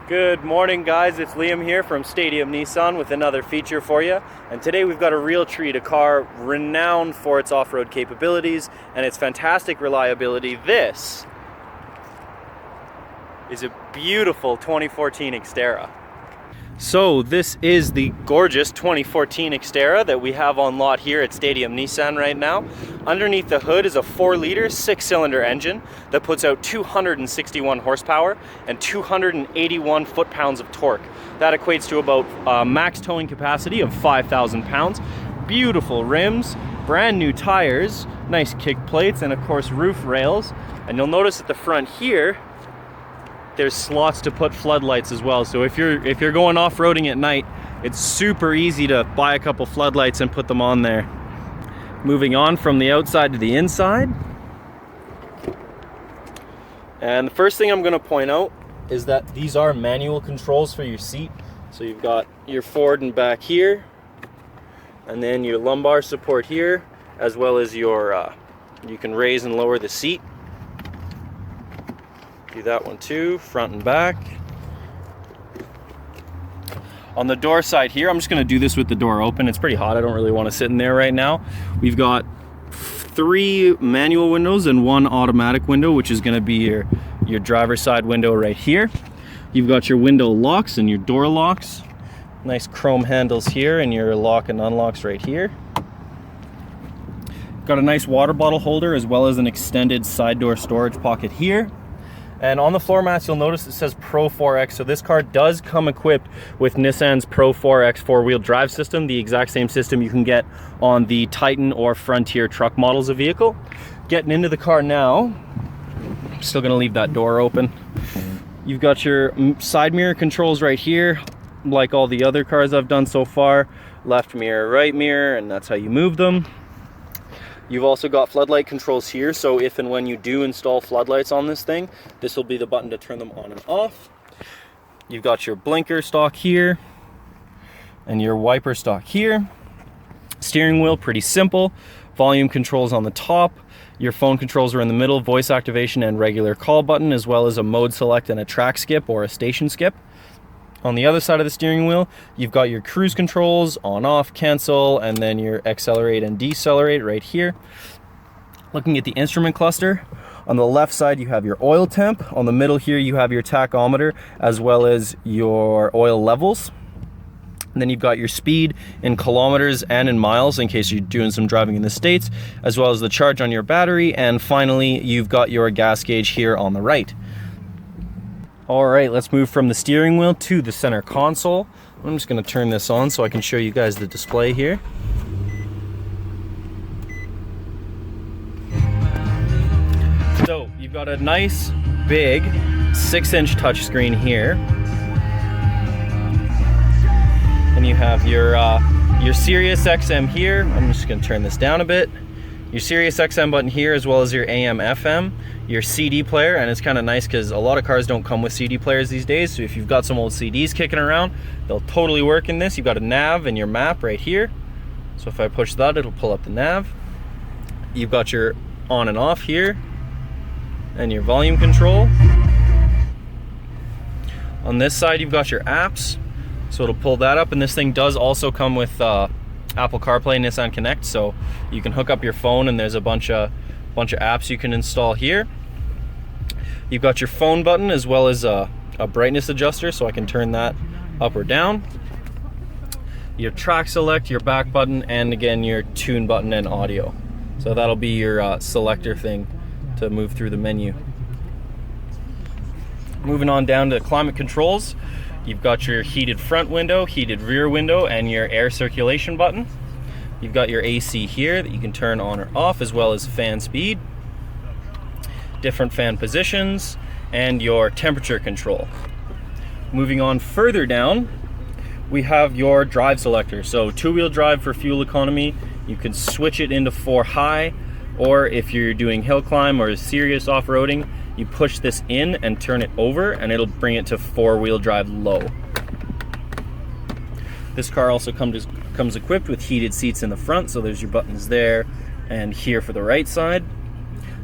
Good morning, guys. It's Liam here from Stadium Nissan with another feature for you. And today we've got a real treat, a car renowned for its off-road capabilities and its fantastic reliability. This is a beautiful 2014 Xterra. So this is the gorgeous 2014 Xterra that we have on lot here at Stadium Nissan right now. Underneath the hood is a 4-liter 6-cylinder engine that puts out 261 horsepower and 281 foot-pounds of torque. That equates to about max towing capacity of 5,000 pounds. Beautiful rims, brand new tires, nice kick plates, and of course roof rails. And you'll notice at the front here, there's slots to put floodlights as well. So if you're going off-roading at night, it's super easy to buy a couple floodlights and put them on there. Moving on from the outside to the inside. And the first thing I'm going to point out is that these are manual controls for your seat. So you've got your forward and back here, and then your lumbar support here, as well as your you can raise and lower the seat. Do that one too, front and back. On the door side here, I'm just going to do this with the door open. It's pretty hot. I don't really want to sit in there right now. We've got 3 manual windows and 1 automatic window, which is going to be your driver's side window right here. You've got your window locks and your door locks. Nice chrome handles here, and your lock and unlocks right here. Got a nice water bottle holder as well as an extended side door storage pocket here. And on the floor mats, you'll notice it says Pro 4X. So this car does come equipped with Nissan's Pro 4X 4-wheel drive system, the exact same system you can get on the Titan or Frontier truck models of vehicle. Getting into the car now, I'm still gonna leave that door open. You've got your side mirror controls right here, like all the other cars I've done so far. Left mirror, right mirror, and that's how you move them. You've also got floodlight controls here, so if and when you do install floodlights on this thing, this will be the button to turn them on and off. You've got your blinker stock here, and your wiper stock here. Steering wheel, pretty simple. Volume controls on the top. Your phone controls are in the middle, voice activation and regular call button, as well as a mode select and a track skip or a station skip. On the other side of the steering wheel, you've got your cruise controls, on, off, cancel, and then your accelerate and decelerate right here. Looking at the instrument cluster, on the left side you have your oil temp. On the middle here you have your tachometer as well as your oil levels. And then you've got your speed in kilometers and in miles in case you're doing some driving in the States, as well as the charge on your battery. And finally, you've got your gas gauge here on the right. All right, let's move from the steering wheel to the center console. I'm just going to turn this on so I can show you guys the display here. So you've got a nice big 6-inch touchscreen here, and you have your Sirius XM here. I'm just going to turn this down a bit. Your Sirius XM button here, as well as your AM FM, your CD player, and it's kind of nice because a lot of cars don't come with CD players these days, so if you've got some old CDs kicking around, they'll totally work in this. You've got a nav and your map right here, so if I push that, it'll pull up the nav. You've got your on and off here, and your volume control. On this side, you've got your apps, so it'll pull that up, and this thing does also come with Apple CarPlay, Nissan Connect, so you can hook up your phone, and there's a bunch of apps you can install here. You've got your phone button as well as a brightness adjuster, so I can turn that up or down. Your track select, your back button, and again your tune button and audio. So that'll be your selector thing to move through the menu. Moving on down to climate controls. You've got your heated front window, heated rear window, and your air circulation button. You've got your AC here that you can turn on or off, as well as fan speed, different fan positions, and your temperature control. Moving on further down, we have your drive selector. So 2-wheel drive for fuel economy, you can switch it into 4 high, or if you're doing hill climb or serious off-roading, you push this in and turn it over, and it'll bring it to 4-wheel drive low. This car also comes equipped with heated seats in the front, so there's your buttons there and here for the right side.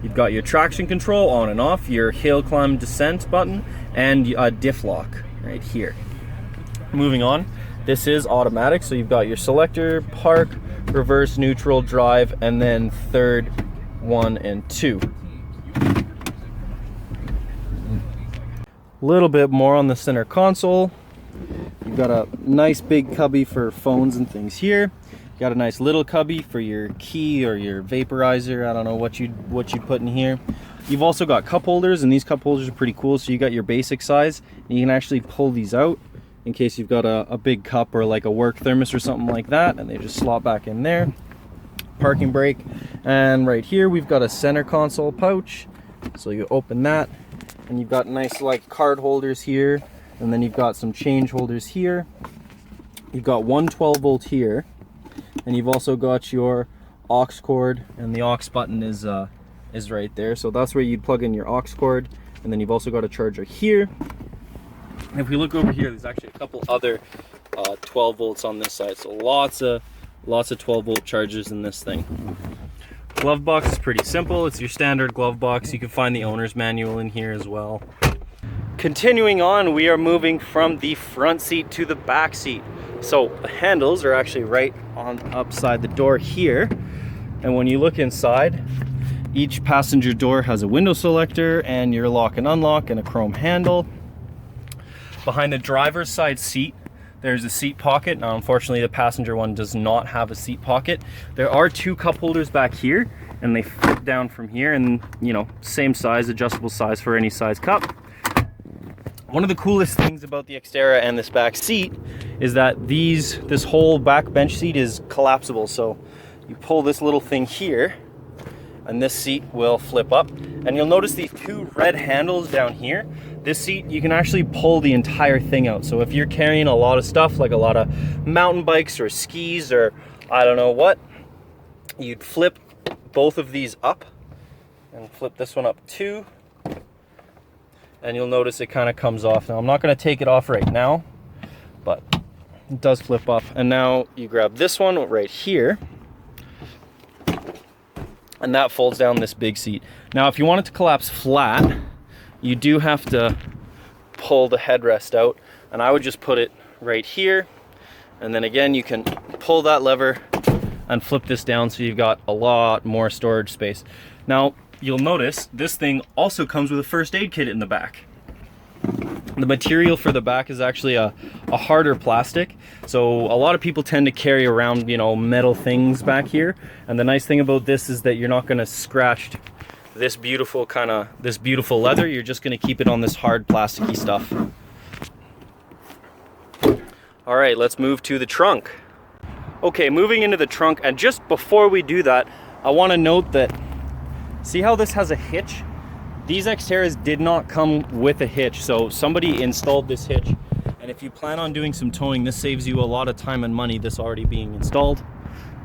You've got your traction control on and off, your hill climb descent button, and a diff lock. right here. Moving on, this is automatic, so you've got your selector, park, reverse, neutral, drive, and then third, 1 and 2. A little bit more on the center console. You've got a nice big cubby for phones and things here. You got a nice little cubby for your key or your vaporizer. I don't know what you'd put in here. You've also got cup holders, and these cup holders are pretty cool. So you got your basic size, and you can actually pull these out in case you've got a big cup or like a work thermos or something like that, and they just slot back in there. Parking brake, and right here we've got a center console pouch, so you open that, and you've got nice like card holders here, and then you've got some change holders here. You've got one 12-volt here, and you've also got your aux cord, and the aux button is right there, so that's where you'd plug in your aux cord. And then you've also got a charger here. If we look over here, there's actually a couple other 12 volts on this side, so lots of 12-volt chargers in this thing. Glove box is pretty simple. It's your standard glove box. You can find the owner's manual in here as well. Continuing on, we are moving from the front seat to the back seat. So the handles are actually right on upside the door here, and when you look inside, each passenger door has a window selector and your lock and unlock and a chrome handle. Behind the driver's side seat, there's a seat pocket. Now, unfortunately, the passenger one does not have a seat pocket. There are 2 cup holders back here, and they fit down from here, and you know, same size, adjustable size for any size cup. One of the coolest things about the Xterra and this back seat is that this whole back bench seat is collapsible. So you pull this little thing here, and this seat will flip up, and you'll notice these 2 red handles down here. This seat, you can actually pull the entire thing out. So if you're carrying a lot of stuff, like a lot of mountain bikes or skis or I don't know what, you'd flip both of these up and flip this one up too, and you'll notice it kind of comes off. Now, I'm not going to take it off right now, but it does flip up. And now you grab this one right here, and that folds down this big seat. Now, if you want it to collapse flat, you do have to pull the headrest out, and I would just put it right here, and then again you can pull that lever and flip this down, so you've got a lot more storage space. Now, you'll notice this thing also comes with a first aid kit in the back. The material for the back is actually a harder plastic, so a lot of people tend to carry around, you know, metal things back here, and the nice thing about this is that you're not going to scratch this beautiful leather. You're just going to keep it on this hard plasticky stuff. All right, let's move to the trunk. Okay, moving into the trunk, and just before we do that, I want to note that, see how this has a hitch? These Xterras did not come with a hitch, so somebody installed this hitch, and if you plan on doing some towing, this saves you a lot of time and money, this already being installed.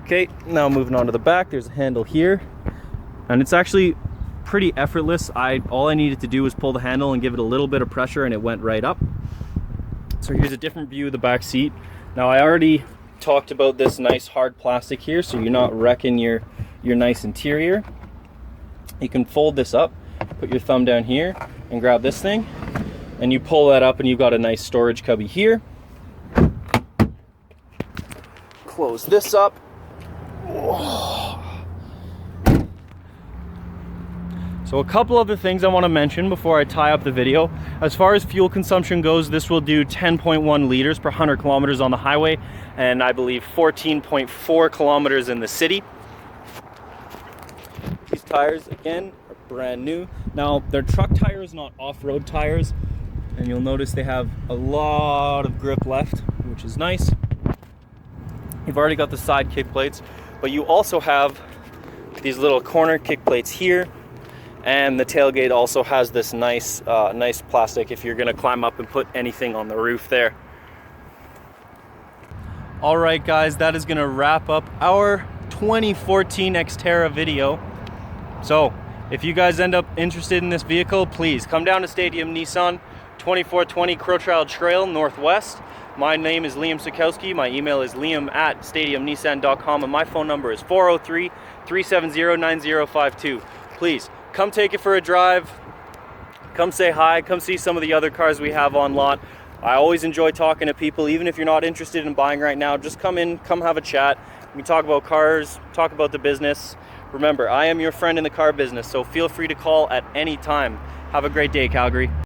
Okay, now moving on to the back, there's a handle here, and it's actually pretty effortless. All I needed to do was pull the handle and give it a little bit of pressure, and it went right up. So here's a different view of the back seat. Now, I already talked about this nice hard plastic here, so you're not wrecking your nice interior. You can fold this up, put your thumb down here and grab this thing, and you pull that up, and you've got a nice storage cubby here. Close this up. So a couple other things I want to mention before I tie up the video. As far as fuel consumption goes, this will do 10.1 liters per 100 kilometers on the highway, and I believe 14.4 kilometers in the city. These tires, again, are brand new. Now, they're truck tires, not off-road tires, and you'll notice they have a lot of grip left, which is nice. You've already got the side kick plates, but you also have these little corner kick plates here. And the tailgate also has this nice plastic if you're gonna climb up and put anything on the roof there. All right, guys, that is gonna wrap up our 2014 Xterra video. So if you guys end up interested in this vehicle, please come down to Stadium Nissan, 2420 Crowtrail Trail Northwest. My name is Liam Sikowski. My email is liam@stadiumnissan.com, and my phone number is 403-370-9052. Please come take it for a drive, come say hi, come see some of the other cars we have on lot. I always enjoy talking to people. Even if you're not interested in buying right now, just come in, come have a chat. We talk about cars, talk about the business. Remember, I am your friend in the car business, so feel free to call at any time. Have a great day, Calgary.